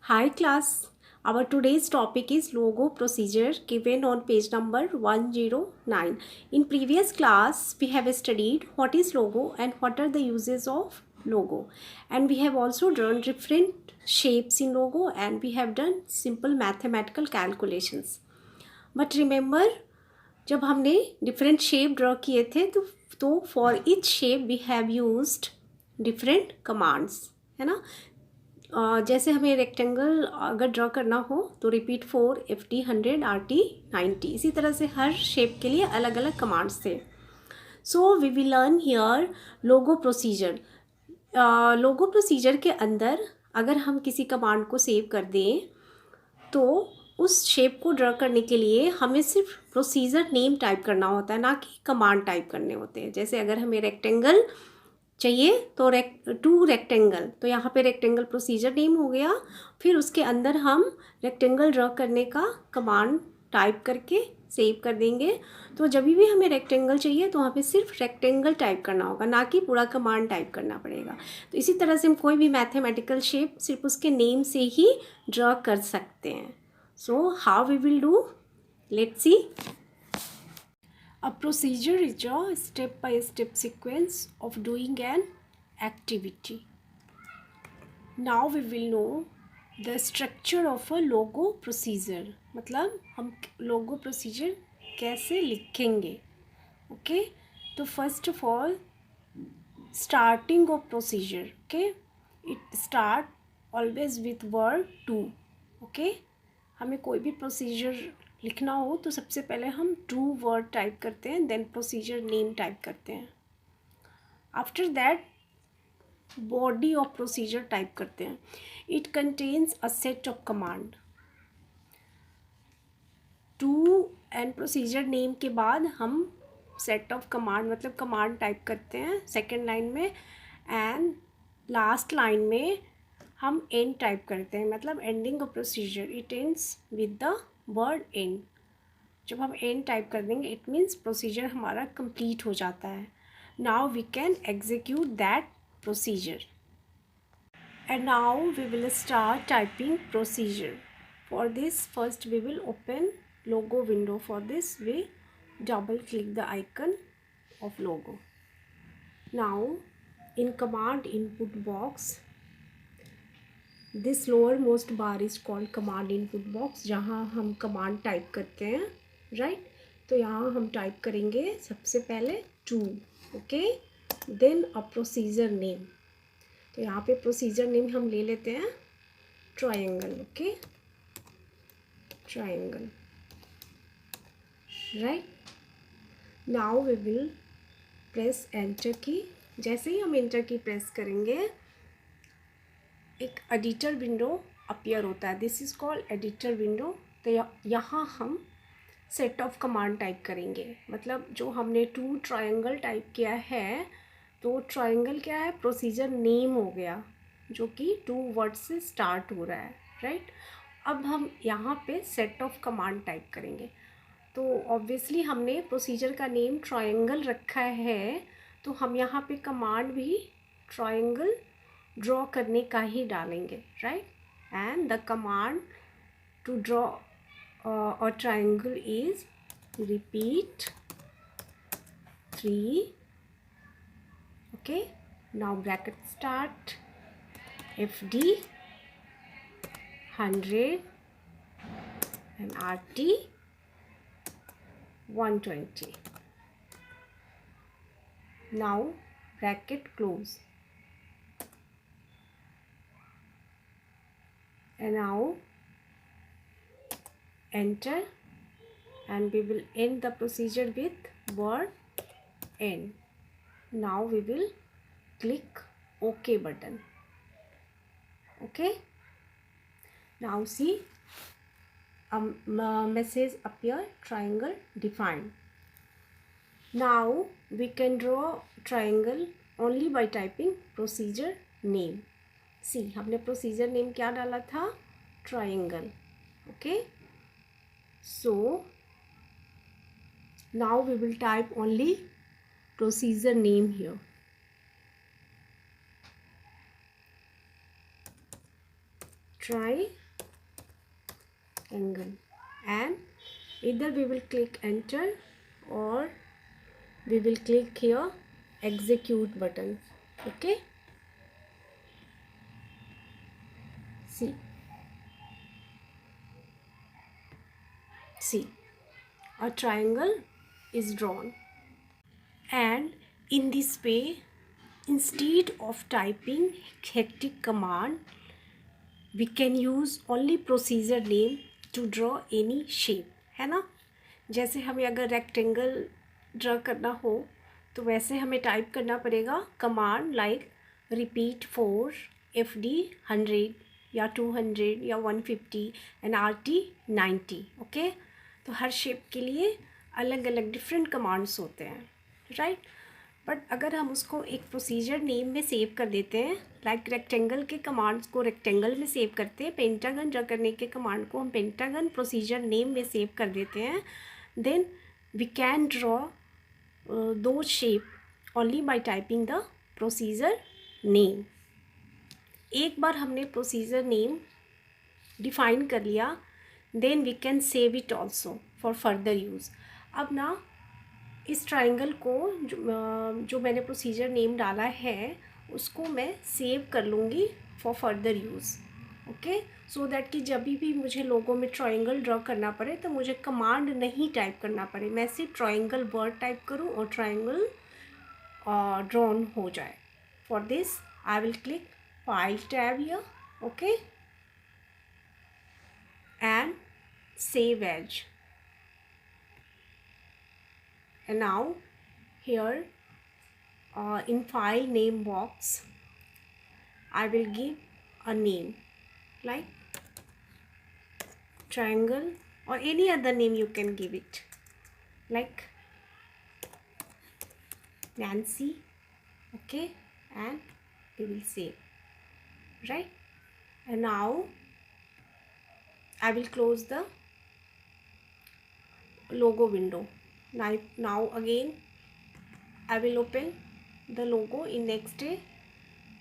Hi class, our today's topic is logo procedure given on page number 109. In previous class, we have studied what is logo and what are the uses of logo. And we have also drawn different shapes in logo and we have done simple mathematical calculations. But remember, जब हमने different shape draw किए थे तो for each shape we have used different commands, है ना. जैसे हमें rectangle अगर ड्रॉ करना हो तो रिपीट 4 FT 100 RT 90, इसी तरह से हर शेप के लिए अलग अलग कमांड्स थे. So we will learn here Logo procedure. Logo procedure के अंदर अगर हम किसी कमांड को सेव कर दें तो उस शेप को ड्रॉ करने के लिए हमें सिर्फ प्रोसीजर नेम टाइप करना होता है, ना कि कमांड टाइप करने होते हैं. जैसे अगर हमें रेक्टेंगल चाहिए तो टू रेक्टेंगल, तो यहाँ पे रेक्टेंगल प्रोसीजर नेम हो गया. फिर उसके अंदर हम रेक्टेंगल ड्रॉ करने का कमांड टाइप करके सेव कर देंगे. तो जब भी हमें रेक्टेंगल चाहिए तो वहाँ पे सिर्फ रेक्टेंगल टाइप करना होगा, ना कि पूरा कमांड टाइप करना पड़ेगा. तो इसी तरह से हम कोई भी मैथमेटिकल शेप सिर्फ उसके नेम से ही ड्रॉ कर सकते हैं. So how we will do, let's see. A procedure is a step-by-step sequence of doing an activity. Now we will know the structure of a logo procedure. मतलब हम logo procedure कैसे लिखेंगे. Okay? तो first of all, starting of procedure. Okay? It start always with word to. Okay? हमें कोई भी procedure लिखना हो तो सबसे पहले हम टू वर्ड टाइप करते हैं, देन प्रोसीजर नेम टाइप करते हैं. After that body of procedure type करते हैं. It contains a set of command. To and procedure name के बाद हम सेट ऑफ कमांड मतलब कमांड टाइप करते हैं सेकेंड लाइन में, एंड लास्ट लाइन में हम एंड टाइप करते हैं, मतलब ending of procedure. It ends with the word end. जब हम एंड टाइप कर देंगे इट मीन्स प्रोसीजर हमारा कंप्लीट हो जाता है. Now we can execute that procedure. And now we will start typing procedure. For this first we will open Logo window. For this we double click the icon of logo. Now in command input box, this lowermost bar is called command input box, जहाँ हम command type करते हैं, right? तो यहाँ हम type करेंगे सबसे पहले to. Okay, then a procedure name. तो यहाँ पे प्रोसीजर नेम हम ले लेते हैं triangle. Okay, triangle, right. Now we will press enter key. जैसे ही हम एंटर की प्रेस करेंगे एक एडिटर विंडो अपीयर होता है. This is called editor window. तो यहाँ हम सेट ऑफ कमांड टाइप करेंगे. मतलब जो हमने टू ट्रायंगल टाइप किया है तो ट्रायंगल क्या है, प्रोसीजर नेम हो गया जो कि टू वर्ड से स्टार्ट हो रहा है, राइट. अब हम यहाँ पे सेट ऑफ कमांड टाइप करेंगे. तो ऑब्वियसली हमने प्रोसीजर का नेम ट्रायंगल रखा है तो हम यहाँ पे कमांड भी ट्रायंगल ड्रॉ करने का ही डालेंगे, right. And the command to draw a triangle is repeat 3. Okay, now bracket start FD 100 and RT 120. Now bracket close, and now enter, and we will end the procedure with word end. Now we will click OK button. Okay, now see a message appear, triangle defined. Now we can draw triangle only by typing procedure name. See, हमने procedure name क्या डाला था, triangle. Okay, so now we will type only procedure name here. triangle, and either we will click enter or we will click here execute button. Okay, see a triangle is drawn. And in this way, instead of typing hectic command, we can use only procedure name to draw any shape, है ना. जैसे हमें अगर rectangle draw करना हो तो वैसे हमें टाइप करना पड़ेगा कमांड लाइक रिपीट 4 FD 100 या 200 या 150 एंड RT 90. ओके, तो हर शेप के लिए अलग अलग डिफरेंट कमांड्स होते हैं, राइट. बट अगर हम उसको एक प्रोसीजर नेम में सेव कर देते हैं, लाइक रेक्टेंगल के कमांड्स को रेक्टेंगल में सेव करते हैं, पेंटागन ड्रा करने के कमांड को हम पेंटागन प्रोसीजर नेम में सेव कर देते हैं, देन वी कैन ड्रॉ दो shape only by typing the procedure name. एक बार हमने प्रोसीजर नेम डिफाइन कर लिया, then we can save it also for further use. अब ना इस ट्राइंगल को जो मैंने प्रोसीजर नेम डाला है उसको मैं सेव कर लूँगी for further use. Okay, so that कि जब भी मुझे लोगों में ट्राइंगल ड्रॉ करना पड़े तो मुझे कमांड नहीं टाइप करना पड़े, मैं सिर्फ ट्राइंगल वर्ड टाइप करूँ और ट्राइंगल ड्रॉन हो जाए. For this I will click file tab here. Okay, and save as. And now here in file name box I will give a name like triangle or any other name you can give it, like Nancy. Okay, and we will save, right. And now I will close the logo window. Now again I will open the logo in next day.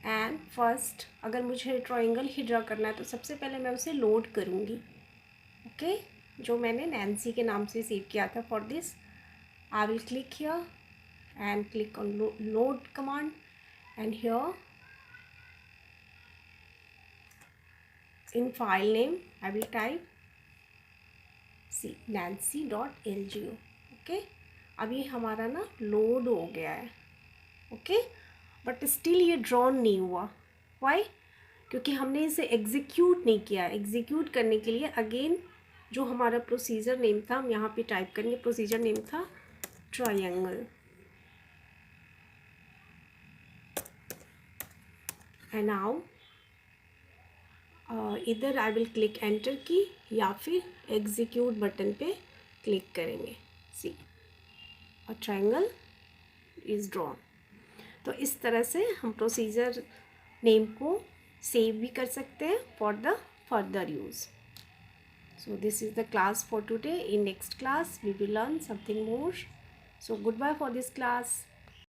And first अगर मुझे triangle ही draw करना है तो सबसे पहले मैं उसे load करूँगी. ओके, जो मैंने नैन्सी के नाम से सेव किया था. For this I will click here and click on load command, and here in file name I will type nancy.lgo. Okay, अभी हमारा ना लोड हो गया है. ओके, बट स्टिल ये ड्रॉन नहीं हुआ. वाई? क्योंकि हमने इसे एग्जीक्यूट नहीं किया. एग्जीक्यूट करने के लिए अगेन जो हमारा प्रोसीजर नेम था हम यहाँ पे टाइप करेंगे. प्रोसीजर नेम था ट्रायंगल, एंड नाउ इधर आई विल क्लिक एंटर की या फिर एग्जीक्यूट बटन पे क्लिक करेंगे. सी, अ ट्रायंगल इज़ ड्रॉन. तो इस तरह से हम प्रोसीजर नेम को सेव भी कर सकते हैं for the further use. So this is the class for today. In next class we will learn something more. So goodbye for this class.